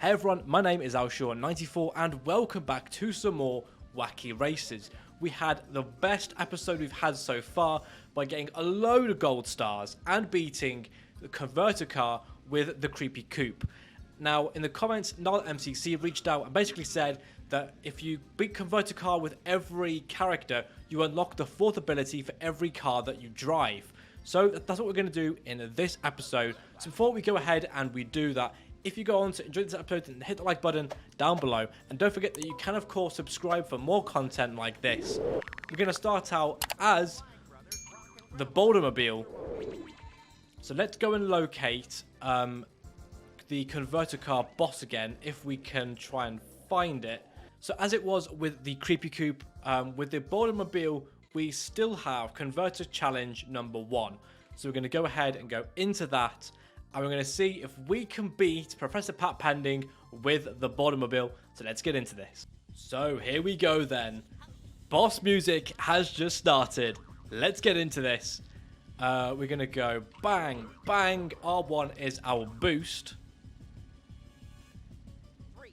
Hey everyone, my name is Alshaw94 and welcome back to some more Wacky races. We had the best episode we've had so far by getting a load of gold stars and beating the converter car with the creepy coupe. Now in the comments, Null MCC reached out and basically said that if you beat converter car with every character, you unlock the fourth ability for every car that you drive. So that's what we're going to do in this episode. So before we go ahead and we do that, if you go on to enjoy this episode, then hit the like button down below. And don't forget that you can, of course, subscribe for more content like this. We're going to start out as the Boulder Mobile. So let's go and locate the converter car boss again, if we can try and find it. So as it was with the creepy coupe, with the Boulder Mobile, we still have converter challenge number 1. So we're going to go ahead and go into that. And we're going to see if we can beat Professor Pat Pending with the Boulder Mobile. So let's get into this. So here we go then. Boss music has just started. Let's get into this. We're going to go bang, bang. R1 is our boost. 3,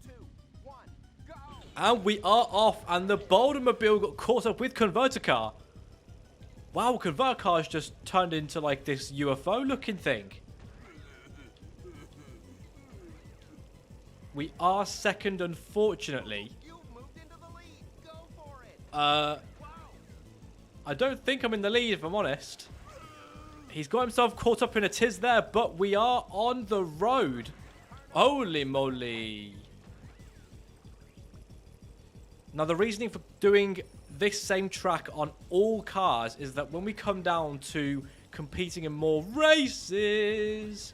2, 1, go! And we are off. And the Boulder Mobile got caught up with converter car. Wow, converter car has just turned into like this UFO looking thing. We are second, unfortunately. You moved into the lead. Go for it. I don't think I'm in the lead, if I'm honest. He's got himself caught up in a tiz there, but we are on the road. Holy moly. Now, the reasoning for doing this same track on all cars is that when we come down to competing in more races,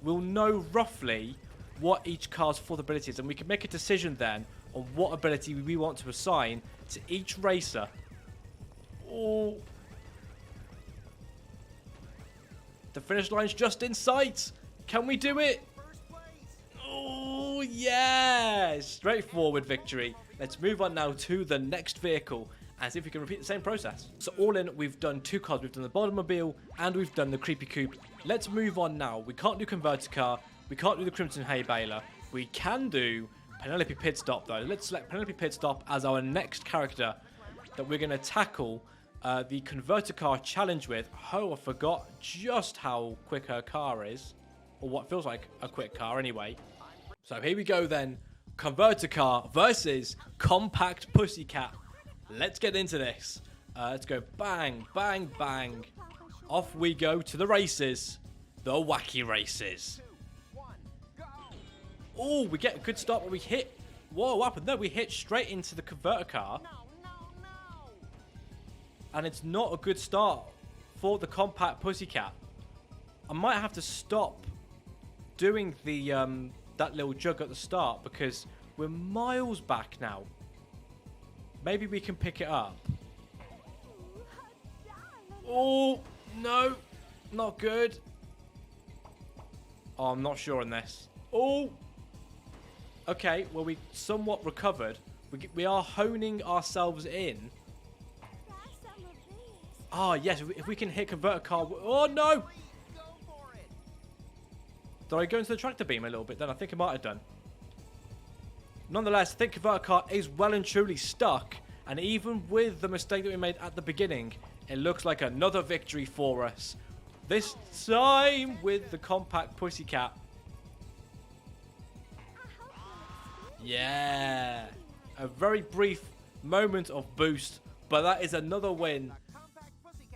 we'll know roughly what each car's fourth ability is, and we can make a decision then on what ability we want to assign to each racer. Oh, the finish line's just in sight. Can we do it? First place. Oh yeah, straightforward victory. Let's move on now to the next vehicle and see if we can repeat the same process. So all in, we've done 2 cars. We've done the Boulder Mobile and we've done the creepy coupe. Let's move on now. We can't do converter car. We can't do the Crimson Hay Baler. We can do Penelope Pit Stop though. Let's select Penelope Pit Stop as our next character that we're going to tackle the converter car challenge with. Oh, I forgot just how quick her car is. Or what feels like a quick car anyway. So here we go then. Converter car versus compact Pussycat. Let's get into this. Let's go bang, bang, bang. Off we go to the races. The Wacky races. Oh, we get a good start, but we hit... Whoa, what happened there? We hit straight into the converter car. No. And it's not a good start for the compact Pussycat. I might have to stop doing the that little jug at the start because we're miles back now. Maybe we can pick it up. Oh, no. Not good. Oh, I'm not sure on this. Oh. Okay, well, we somewhat recovered. We are honing ourselves in. Ah, yes, if we can hit converter car... Oh, no! Go for it. Did I go into the tractor beam a little bit then? I think I might have done. Nonetheless, I think converter car is well and truly stuck. And even with the mistake that we made at the beginning, it looks like another victory for us. This time with the compact Pussycat. Yeah. A very brief moment of boost, but that is another win.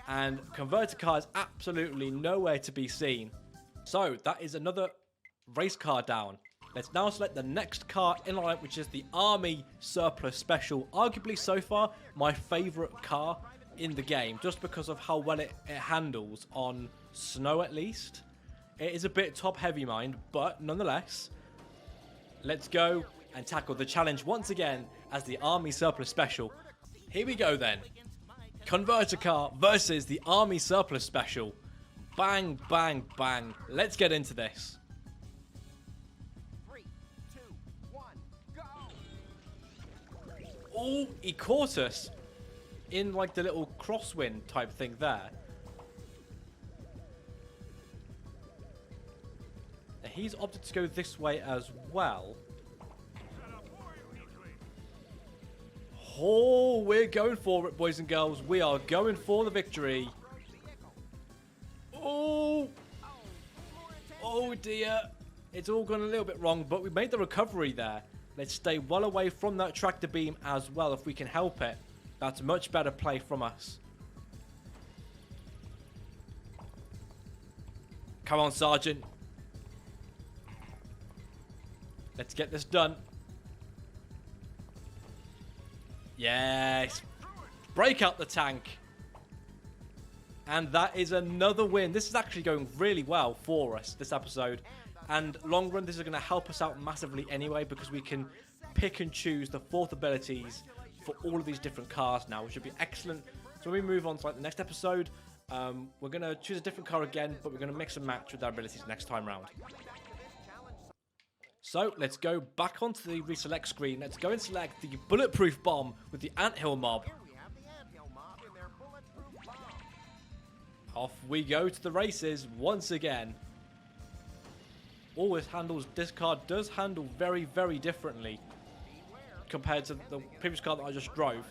And converter car is absolutely nowhere to be seen. So that is another race car down. Let's now select the next car in line, which is the Army Surplus Special. Arguably so far my favourite car in the game, just because of how well it handles on snow at least. It is a bit top heavy, mind, but nonetheless, let's go and tackle the challenge once again as the Army Surplus Special. Here we go then. Converter car versus the Army Surplus Special. Bang, bang, bang. Let's get into this. 3, 2, 1, go! Oh, he caught us in like the little crosswind type thing there. he's opted to go this way as well. Oh, we're going for it, boys and girls. We are going for the victory. Oh. Oh, dear. It's all gone a little bit wrong, but we made the recovery there. Let's stay well away from that tractor beam as well if we can help it. That's a much better play from us. Come on, Sergeant. Let's get this done. Yes. Break out the tank. And that is another win. This is actually going really well for us, this episode. And long run, this is going to help us out massively anyway, because we can pick and choose the 4th abilities for all of these different cars now, which would be excellent. So when we move on to like the next episode, we're going to choose a different car again, but we're going to mix and match with our abilities next time round. So let's go back onto the Reselect screen. Let's go and select the Bulletproof Bomb with the Anthill Mob. Here we have the anthill mob in their Bulletproof Bomb. Off we go to the races once again. Always handles, this car does handle very, very differently compared to the previous car that I just drove.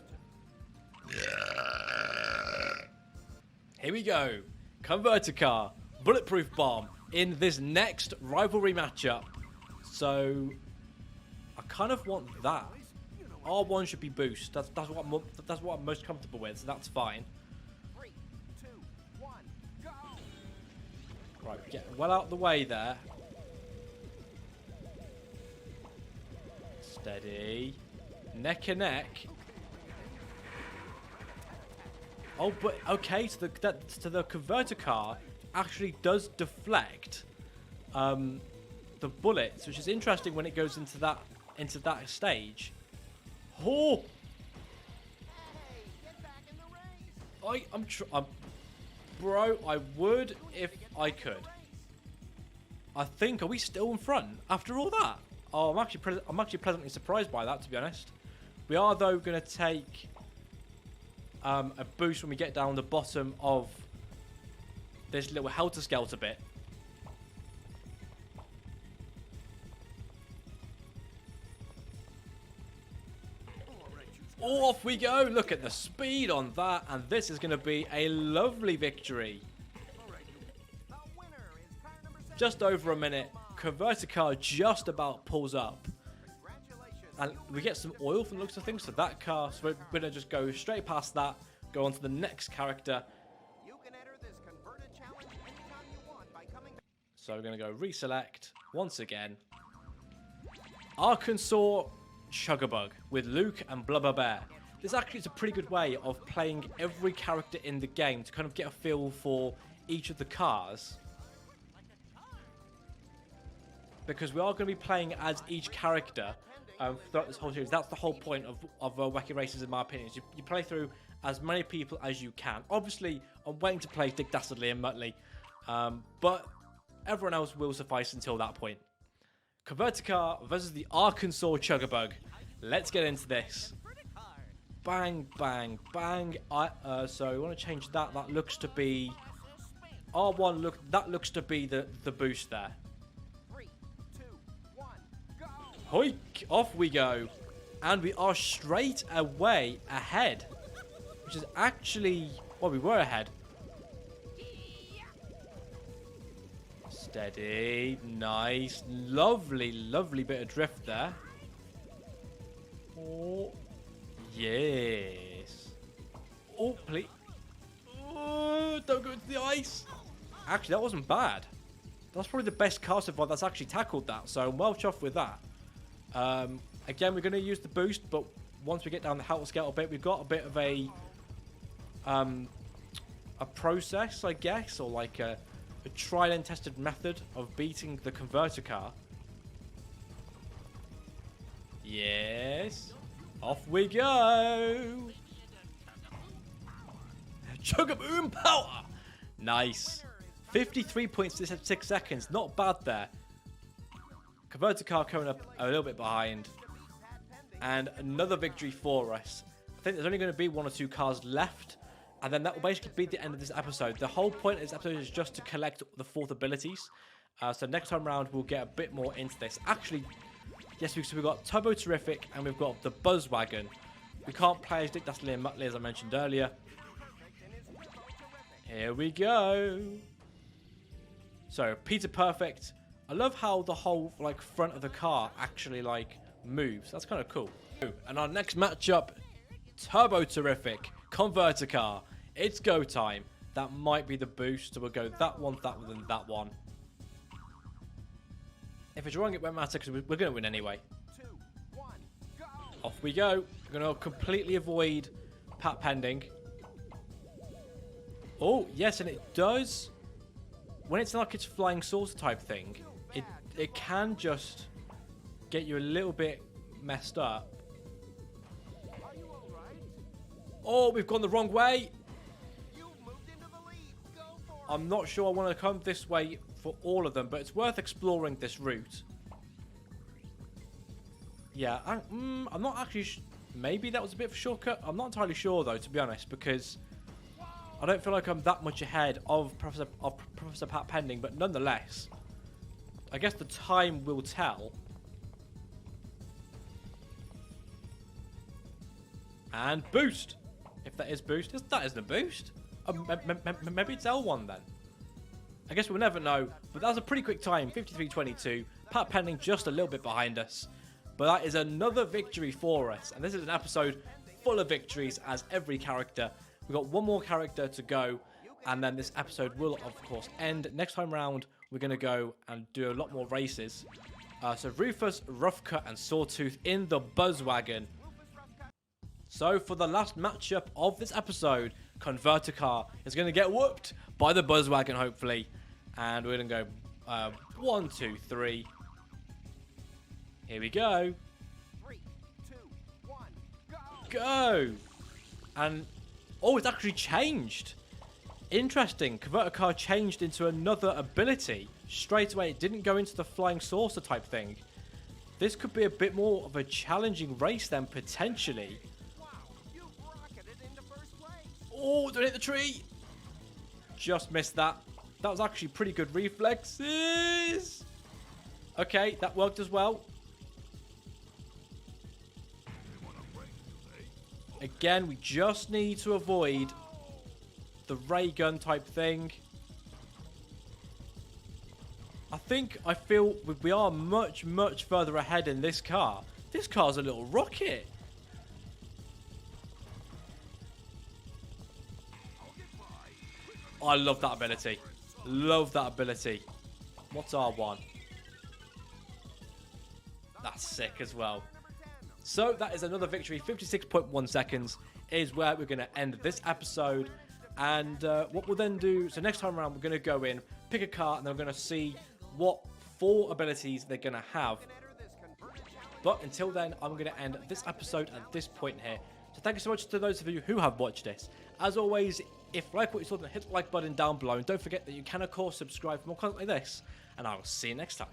Here we go. Converter car, Bulletproof Bomb in this next rivalry matchup. So I kind of want that. R1 should be boost. That's what I'm most comfortable with, so that's fine. 3, 2, 1, go! Right, get well out of the way there. Steady. Neck and neck. Oh, but okay, so the converter car actually does deflect the bullets, which is interesting when it goes into that stage. Oh! Hey, get back in the race! Bro, I would if I could. I think, are we still in front after all that? Oh, I'm actually pleasantly surprised by that, to be honest. We are, though, going to take a boost when we get down the bottom of this little helter-skelter bit. Oh, off we go. Look at the speed on that. And this is going to be a lovely victory. The winner is car number 7. Just over a minute. Converter car just about pulls up. Congratulations. And we get some oil from the looks of things. So that car, so we're going to just go straight past that. Go on to the next character. You can enter this converted challenge anytime you want by coming. So we're going to go reselect once again. Arkansas Chugabug with Luke and Blubber Bear. This actually is a pretty good way of playing every character in the game to kind of get a feel for each of the cars. Because we are going to be playing as each character throughout this whole series. That's the whole point of Wacky Races, in my opinion. Is you play through as many people as you can. Obviously, I'm waiting to play Dastardly and Muttley, but everyone else will suffice until that point. Converter car versus the Arkansas Chugabug. Let's get into this. Bang, bang, bang. So we want to change that. That looks to be R1. That looks to be the boost there. 3, 2, 1, go! Hoik! Off we go. And we are straight away ahead. Which is actually... Well, we were ahead. Steady. Nice. Lovely, lovely bit of drift there. Oh. Yes. Oh, please. Oh, don't go into the ice. Actually, that wasn't bad. That's probably the best car so far that's actually tackled that. So I'm well chuffed with that. Again, we're going to use the boost, but once we get down the helter scale a bit, we've got a bit of a process, I guess, or like a tried and tested method of beating the converter car. Yes. Off we go. Chugaboom power. Nice. 53.6 seconds. Not bad there. Converter car coming up a little bit behind. And another victory for us. I think there's only going to be 1 or 2 cars left. And then that will basically be the end of this episode. The whole point of this episode is just to collect the 4th abilities. So next time round, we'll get a bit more into this. Actually, yes, because we've got Turbo Terrific and we've got the Buzzwagon. We can't play as Dastardly and Muttley, as I mentioned earlier. Here we go. So, Peter Perfect. I love how the whole like front of the car actually like moves. That's kind of cool. And our next matchup, Turbo Terrific Converter Car. It's go time. That might be the boost. So we'll go that one, and that one. If it's wrong, it won't matter because we're going to win anyway. 2, 1, go! Off we go. We're going to completely avoid Pat Pending. Oh, yes, and it does. When it's like it's flying saucer type thing, it can just get you a little bit messed up. Are you all right? Oh, we've gone the wrong way. You've moved into the lead. Go for it. I'm not sure I want to come this way for all of them, but it's worth exploring this route. Yeah, I'm not actually... maybe that was a bit of a shortcut. I'm not entirely sure, though, to be honest, because I don't feel like I'm that much ahead of Professor Pat Pending, but nonetheless, I guess the time will tell. And boost! If that is boost. That isn't a boost. Maybe it's L1 then. I guess we'll never know, but that was a pretty quick time, 53.22. Pat Pending just a little bit behind us. But that is another victory for us. And this is an episode full of victories as every character. We've got one more character to go. And then this episode will, of course, end. Next time round, we're going to go and do a lot more races. So Rufus, Roughcut, and Sawtooth in the Buzzwagon. So for the last matchup of this episode, Converter Car is going to get whooped by the Buzzwagon, hopefully. And we're going to go 1, 2, 3. Here we go. 3, 2, 1, go! Go! And, oh, it's actually changed. Interesting. Converter Car changed into another ability. Straight away, it didn't go into the flying saucer type thing. This could be a bit more of a challenging race then, potentially. Wow, you rocketed into first place. Oh, don't hit the tree. Just missed that. That was actually pretty good reflexes. Okay, that worked as well. Again, we just need to avoid the ray gun type thing. I feel we are much, much further ahead in this car. This car's a little rocket. I love that ability. Love that ability. What's R1? That's sick as well. So that is another victory. 56.1 seconds is where we're going to end this episode. And what we'll then do, so next time around, we're going to go in, pick a car, and then we're going to see what 4 abilities they're going to have. But until then, I'm going to end this episode at this point here. So thank you so much to those of you who have watched this. As always, if you like what you saw, then hit the like button down below. And don't forget that you can, of course, subscribe for more content like this. And I will see you next time.